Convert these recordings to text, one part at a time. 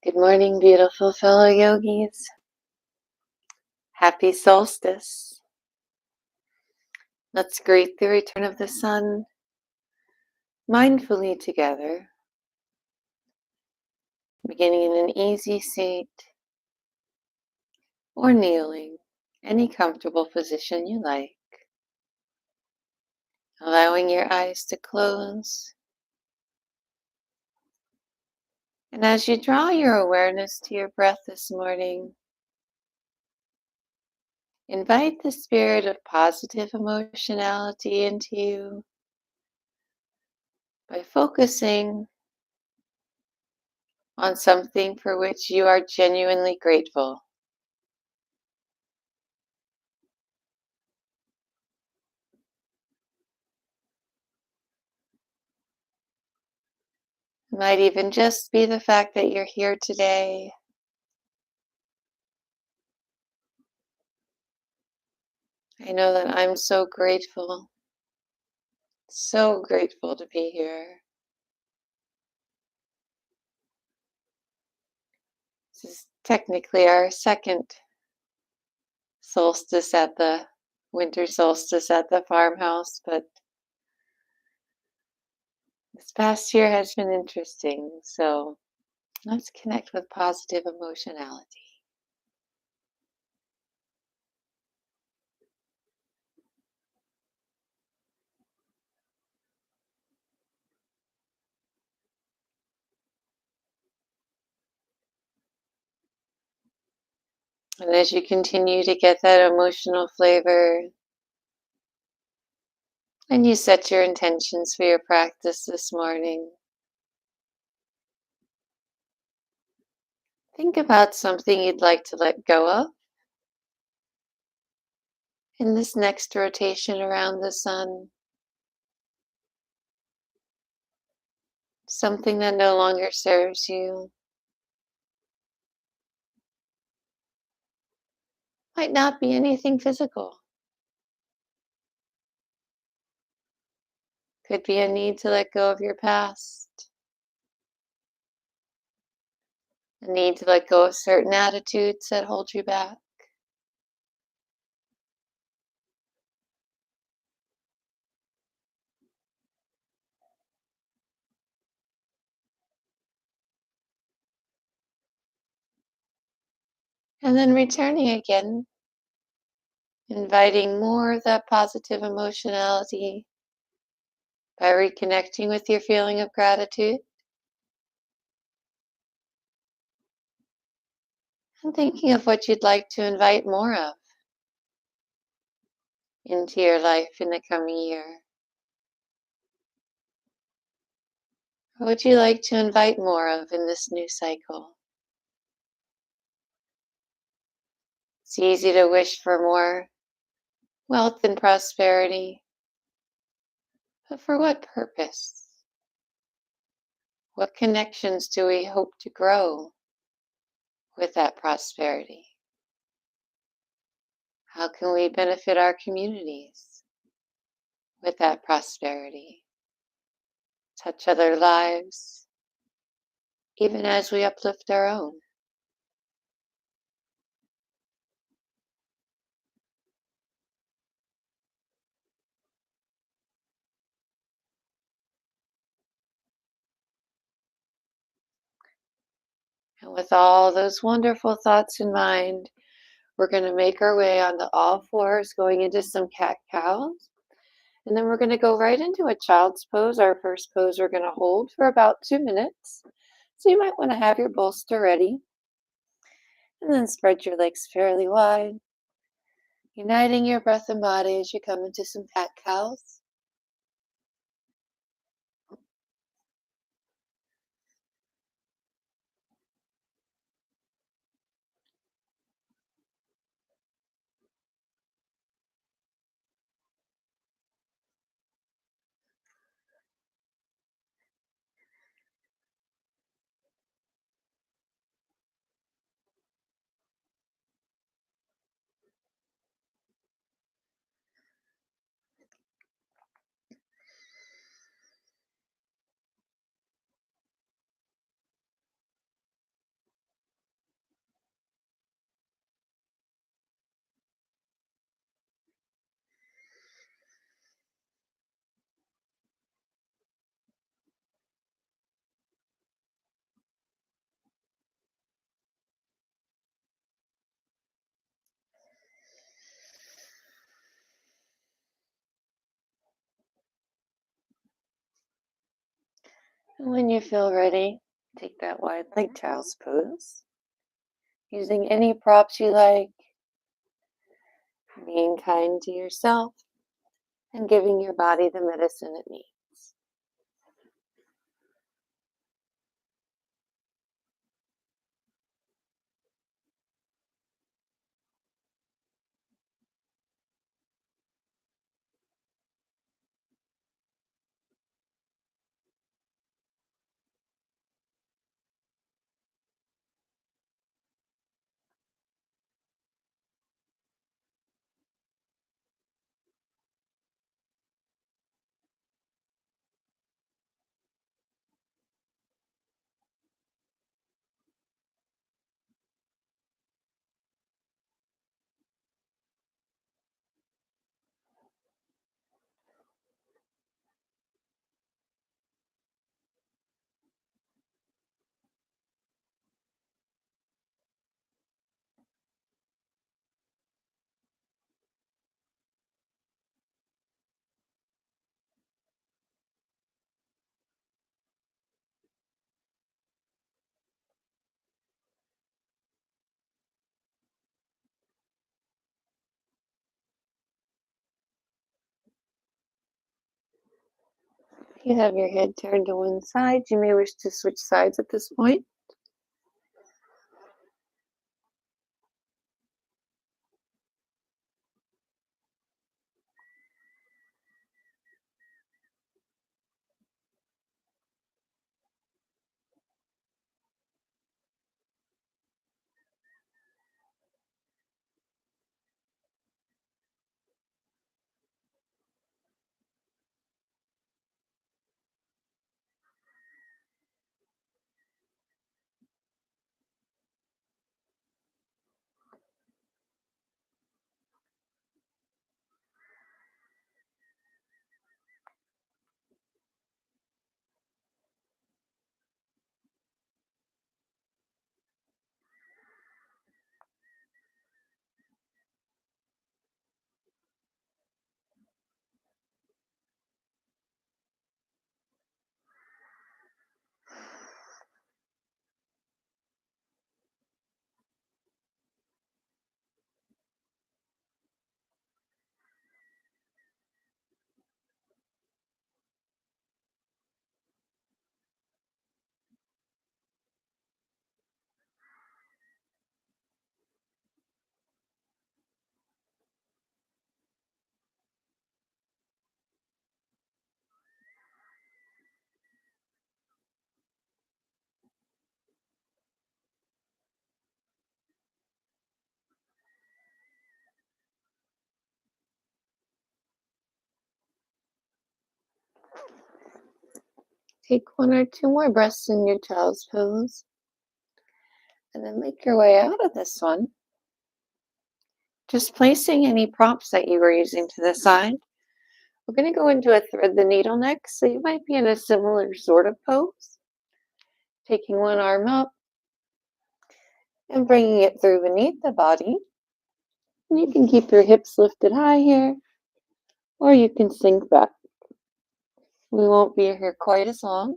Good morning, beautiful fellow yogis. Happy solstice. Let's greet the return of the sun mindfully together, beginning in an easy seat or kneeling, any comfortable position you like. Allowing your eyes to close. And as you draw your awareness to your breath this morning, invite the spirit of positive emotionality into you by focusing on something for which you are genuinely grateful. It might even just be the fact that you're here today. I know that I'm so grateful to be here. This is technically our second winter solstice at the farmhouse, but this past year has been interesting. So let's connect with positive emotionality. And as you continue to get that emotional flavor, and you set your intentions for your practice this morning, think about something you'd like to let go of in this next rotation around the sun. Something that no longer serves you. Might not be anything physical. Could be a need to let go of your past. A need to let go of certain attitudes that hold you back. And then returning again, inviting more of that positive emotionality by reconnecting with your feeling of gratitude and thinking of what you'd like to invite more of into your life in the coming year. What would you like to invite more of in this new cycle? It's easy to wish for more wealth and prosperity, but for what purpose? What connections do we hope to grow with that prosperity? How can we benefit our communities with that prosperity? Touch other lives, even as we uplift our own. And with all those wonderful thoughts in mind, we're going to make our way onto all fours, going into some cat-cows. And then we're going to go right into a child's pose. Our first pose we're going to hold for about 2 minutes. So you might want to have your bolster ready. And then spread your legs fairly wide, uniting your breath and body as you come into some cat-cows. And when you feel ready, take that wide leg child's pose. Using any props you like, being kind to yourself, and giving your body the medicine it needs. If you have your head turned to one side, you may wish to switch sides at this point. Take one or two more breaths in your child's pose, and then make your way out of this one. Just placing any props that you were using to the side. We're going to go into a thread the needle next, so you might be in a similar sort of pose. Taking one arm up and bringing it through beneath the body. And you can keep your hips lifted high here, or you can sink back. We won't be here quite as long.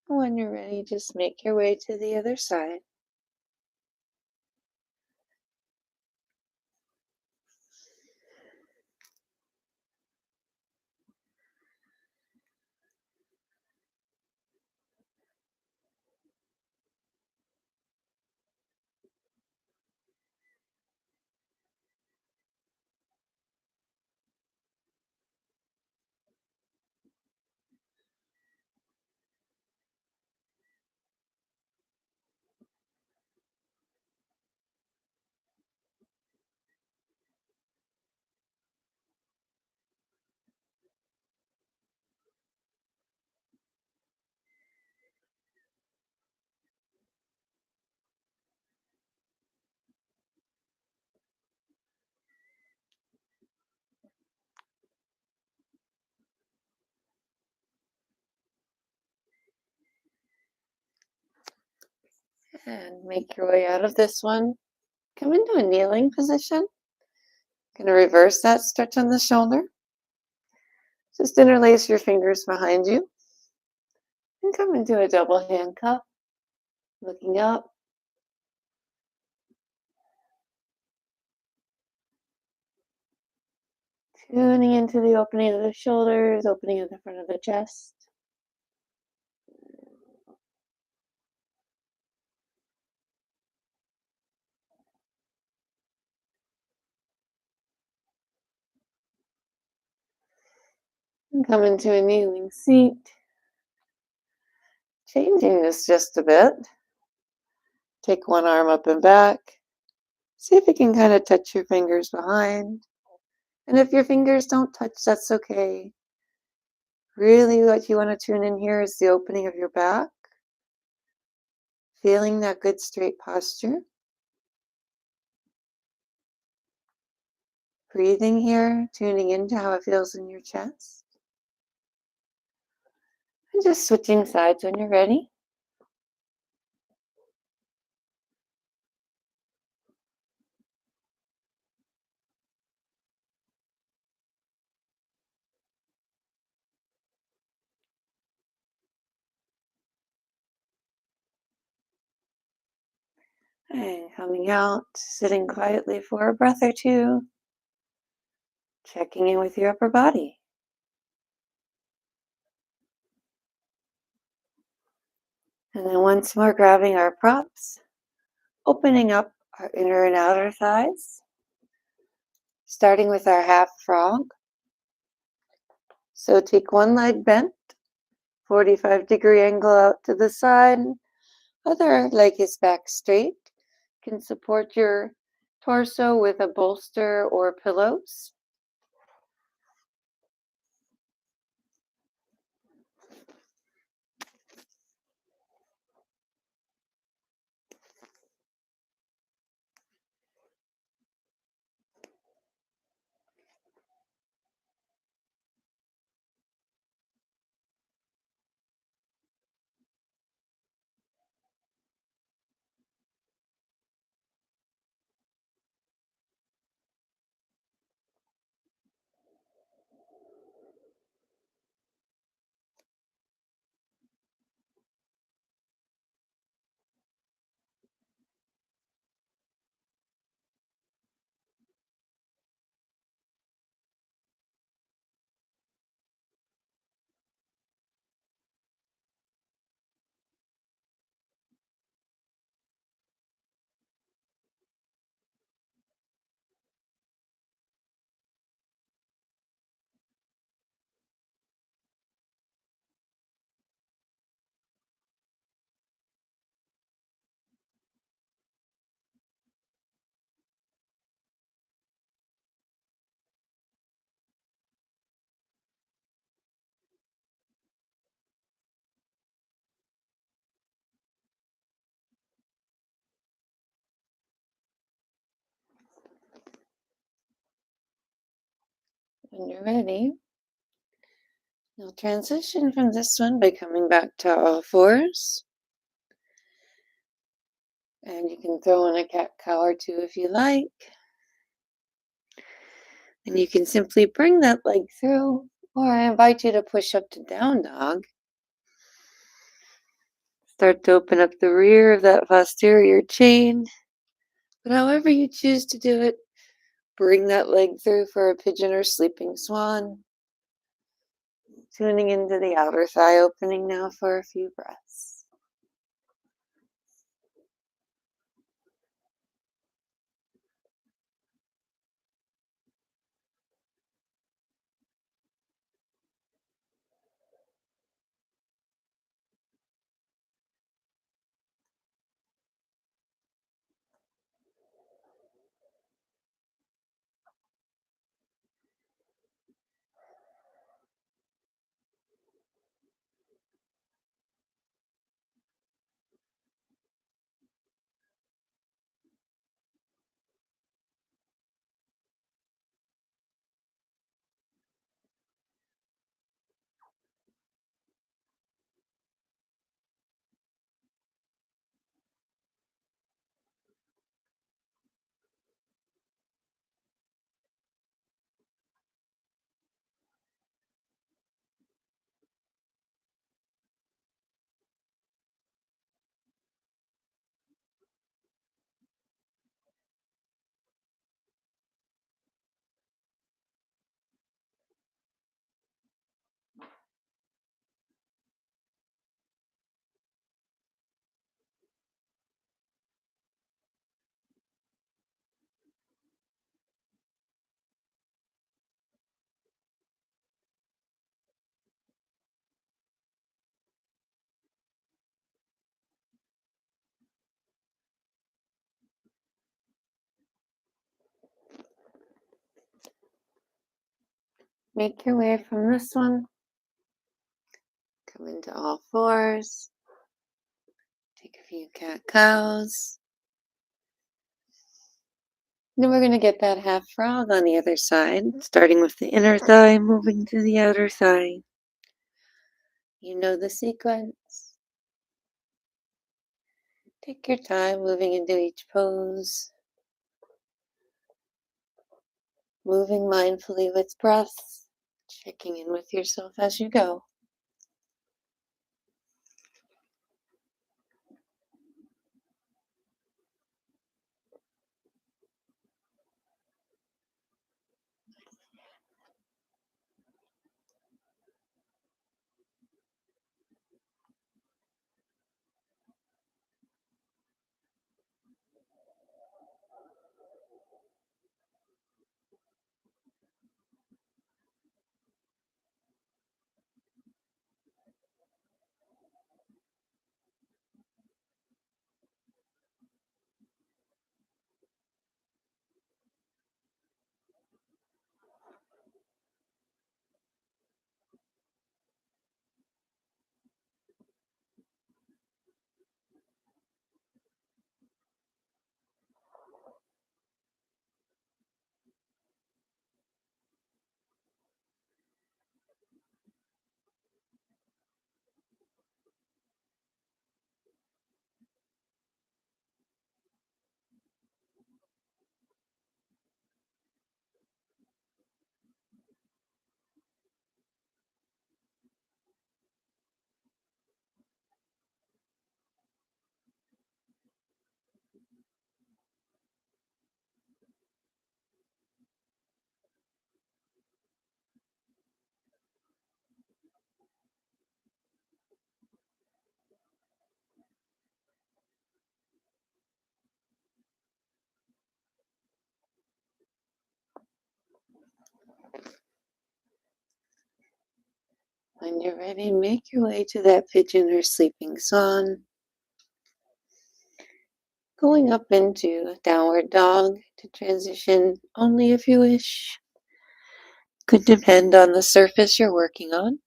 When you're ready, just make your way to the other side. And make your way out of this one. Come into a kneeling position. Going to reverse that stretch on the shoulder. Just interlace your fingers behind you. And come into a double handcuff. Looking up. Tuning into the opening of the shoulders, opening of the front of the chest. And come into a kneeling seat. Changing this just a bit. Take one arm up and back. See if you can kind of touch your fingers behind. And if your fingers don't touch, that's okay. Really what you want to tune in here is the opening of your back. Feeling that good straight posture. Breathing here, tuning into how it feels in your chest. And just switching sides when you're ready. And coming out, sitting quietly for a breath or two. Checking in with your upper body. And then once more grabbing our props, opening up our inner and outer thighs, starting with our half frog. So take one leg bent, 45-degree angle out to the side, other leg is back straight. You can support your torso with a bolster or pillows. When you're ready, you'll transition from this one by coming back to all fours. And you can throw in a cat-cow or two if you like. And you can simply bring that leg through, or I invite you to push up to down dog. Start to open up the rear of that posterior chain. But however you choose to do it, bring that leg through for a pigeon or sleeping swan. Tuning into the outer thigh opening now for a few breaths. Make your way from this one. Come into all fours. Take a few cat-cows. Then we're going to get that half frog on the other side, starting with the inner thigh, moving to the outer thigh. You know the sequence. Take your time moving into each pose. Moving mindfully with breath, checking in with yourself as you go. When you're ready, make your way to that pigeon or sleeping swan. Going up into downward dog to transition only if you wish. Could depend on the surface you're working on.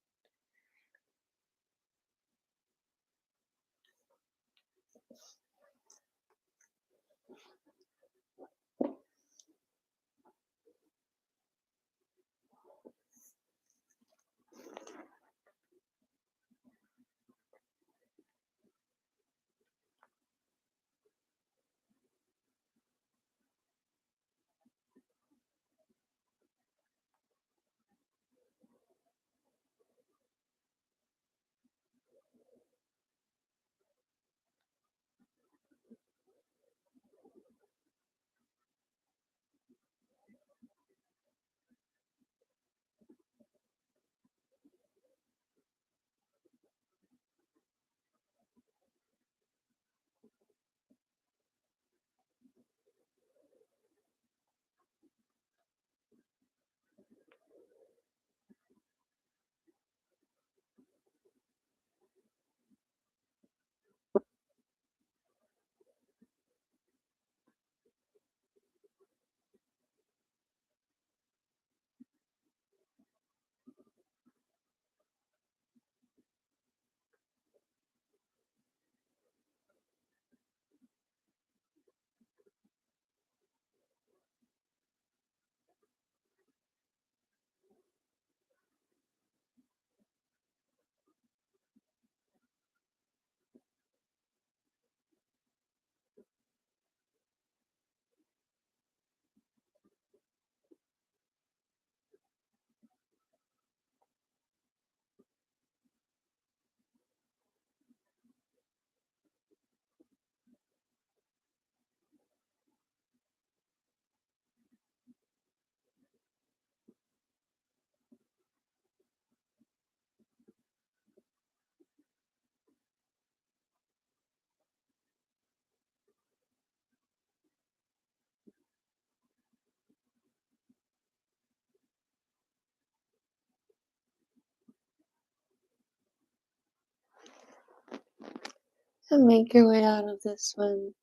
And make your way out of this one.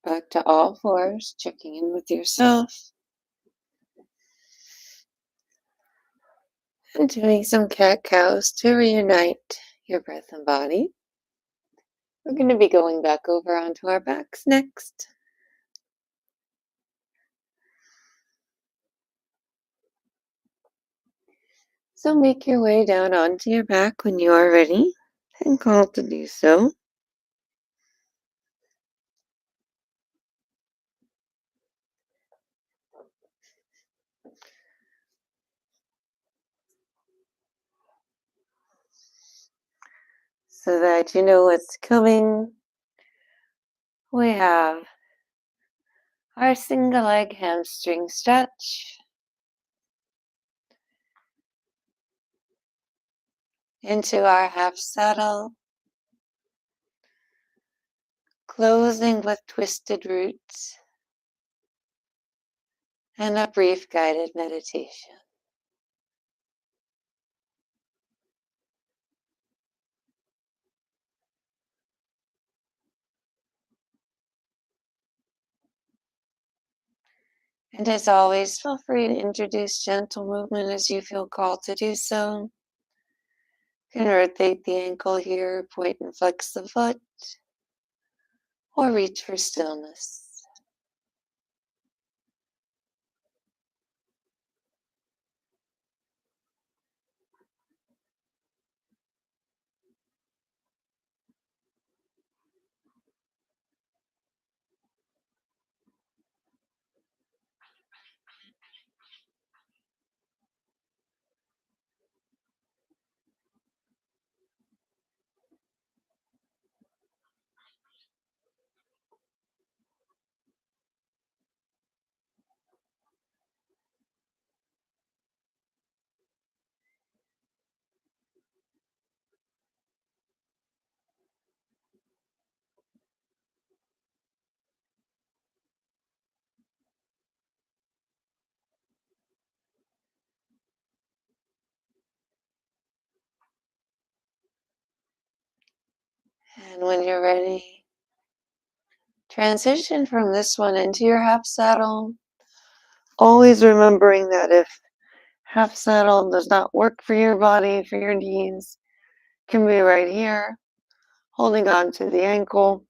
Back to all fours, checking in with yourself. And doing some cat cows to reunite your breath and body. We're going to be going back over onto our backs next. So make your way down onto your back when you are ready and call to do so. So that you know what's coming. We have our single leg hamstring stretch into our half saddle, closing with twisted roots and a brief guided meditation. And as always, feel free to introduce gentle movement as you feel called to do so. You can rotate the ankle here, point and flex the foot, or reach for stillness. And when you're ready, transition from this one into your half saddle. Always remembering that if half saddle does not work for your body, for your knees, can be right here, holding on to the ankle,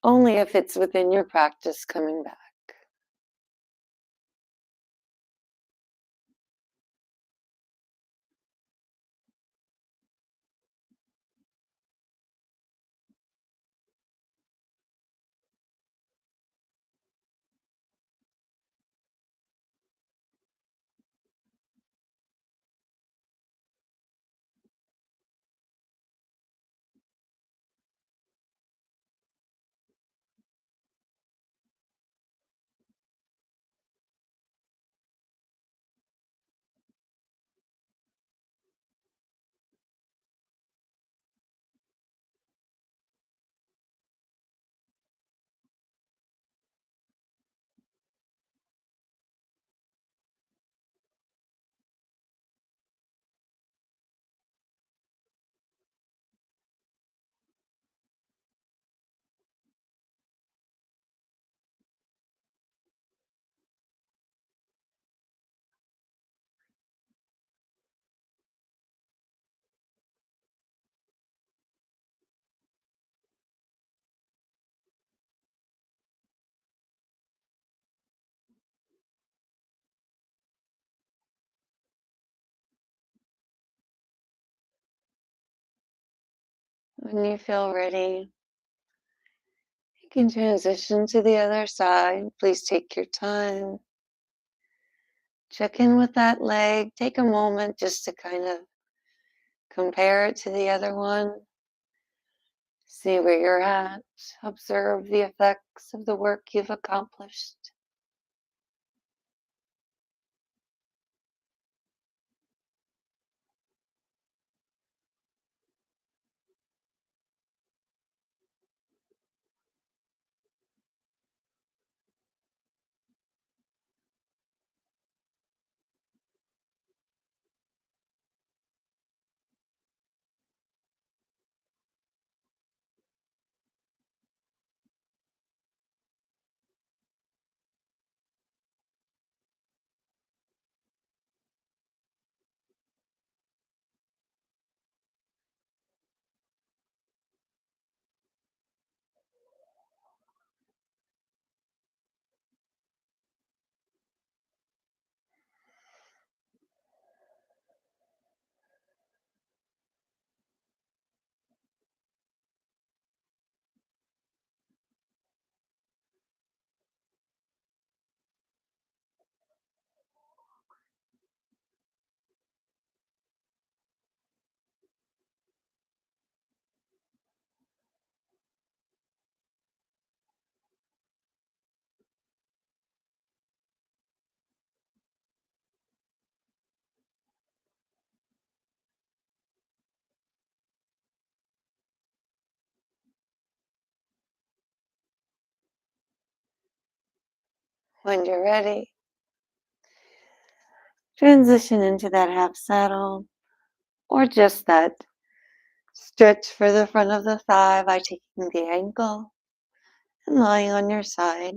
only if it's within your practice coming back. When you feel ready, you can transition to the other side. Please take your time. Check in with that leg. Take a moment just to kind of compare it to the other one. See where you're at. Observe the effects of the work you've accomplished. When you're ready, transition into that half saddle or just that stretch for the front of the thigh by taking the ankle and lying on your side.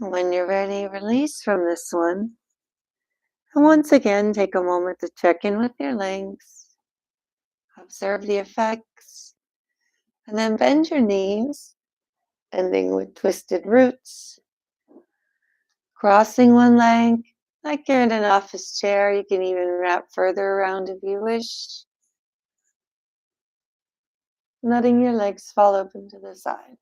And when you're ready, release from this one. And once again, take a moment to check in with your legs. Observe the effects. And then bend your knees, ending with twisted roots. Crossing one leg, like you're in an office chair. You can even wrap further around if you wish. Letting your legs fall open to the side.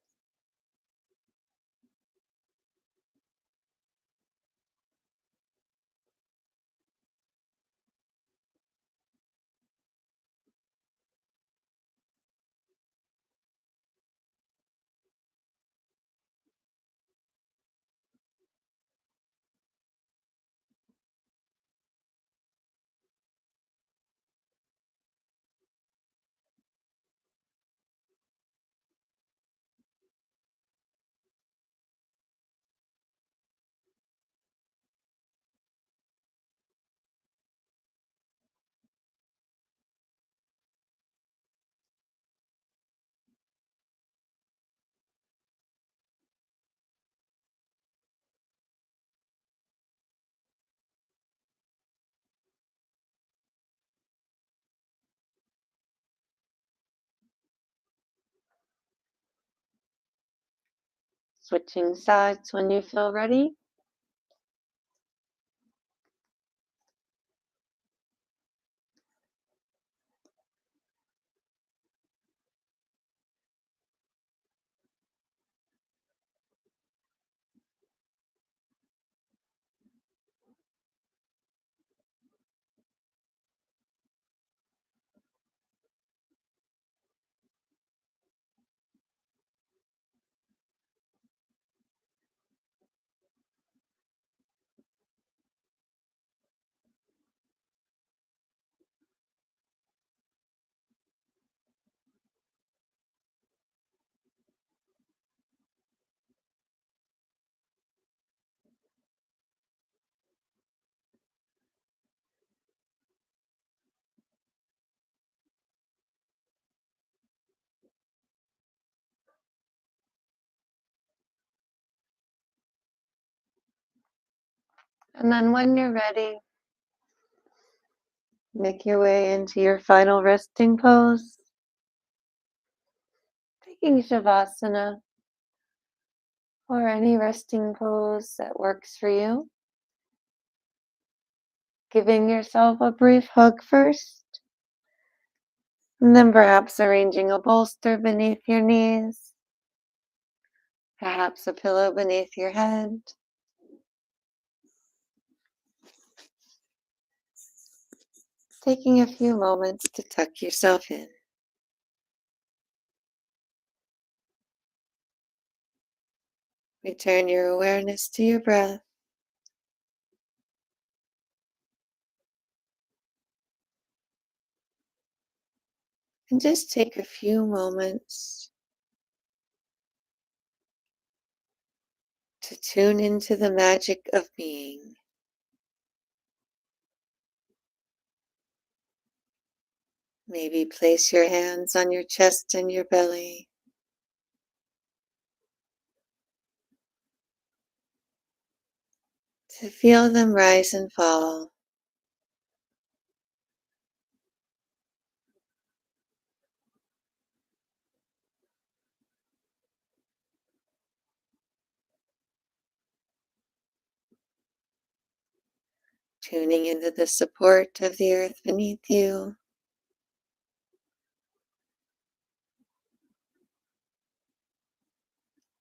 Switching sides when you feel ready. And then when you're ready, make your way into your final resting pose. Taking Shavasana or any resting pose that works for you. Giving yourself a brief hug first. And then perhaps arranging a bolster beneath your knees. Perhaps a pillow beneath your head. Taking a few moments to tuck yourself in. Return your awareness to your breath. And just take a few moments to tune into the magic of being. Maybe place your hands on your chest and your belly. To feel them rise and fall. Tuning into the support of the earth beneath you.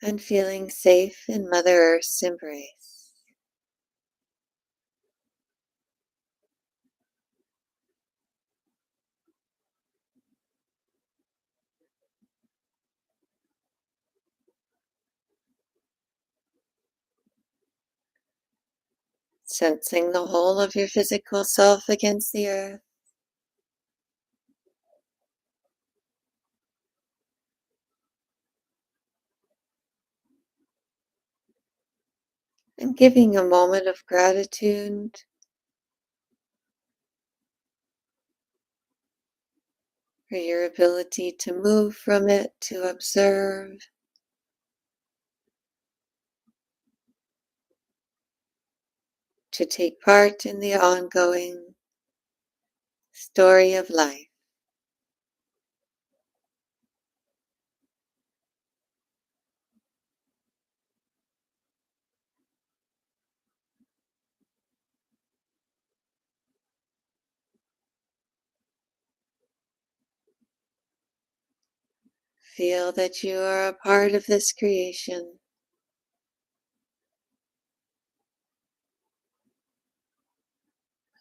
And feeling safe in Mother Earth's embrace. Sensing the whole of your physical self against the earth. And giving a moment of gratitude for your ability to move from it, to observe, to take part in the ongoing story of life. Feel that you are a part of this creation.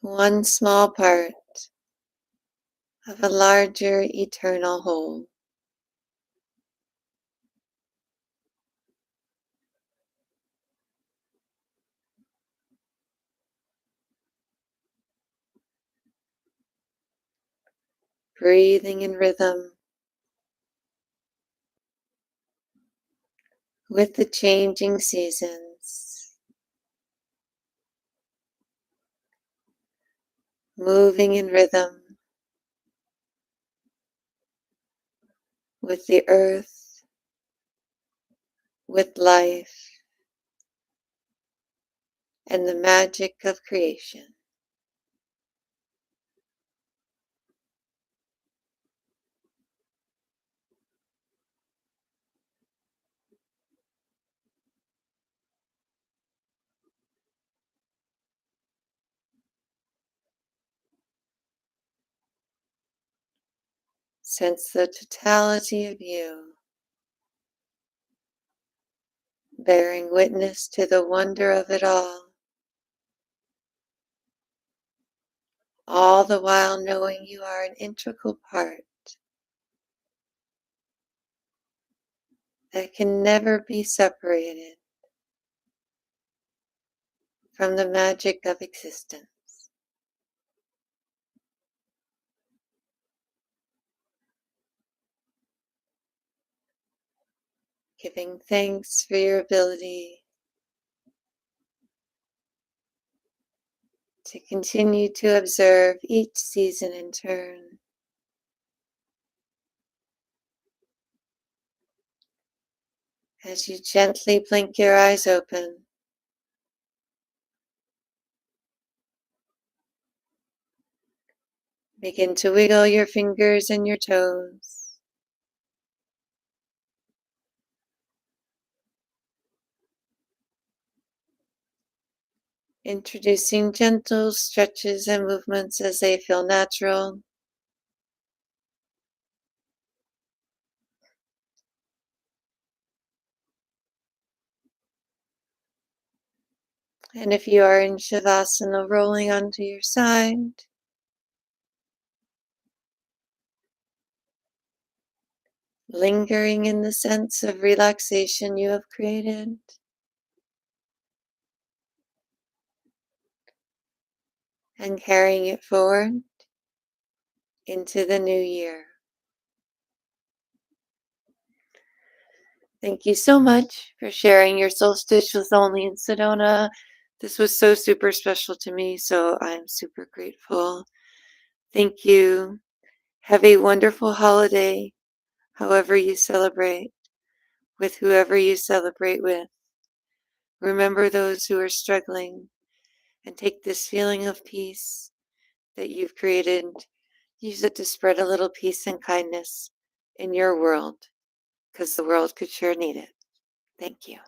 One small part of a larger eternal whole. Breathing in rhythm with the changing seasons. Moving in rhythm with the earth, with life, and the magic of creation. Sense the totality of you, bearing witness to the wonder of it all the while knowing you are an integral part that can never be separated from the magic of existence. Giving thanks for your ability to continue to observe each season in turn. As you gently blink your eyes open, begin to wiggle your fingers and your toes. Introducing gentle stretches and movements as they feel natural. And if you are in Shavasana, rolling onto your side, lingering in the sense of relaxation you have created. and carrying it forward into the new year. Thank you so much for sharing your solstice with Only in Sedona. This was so super special to me, so I'm super grateful. Thank you. Have a wonderful holiday, however you celebrate, with whoever you celebrate with. Remember those who are struggling and take this feeling of peace that you've created. Use it to spread a little peace and kindness in your world because the world could sure need it. Thank you.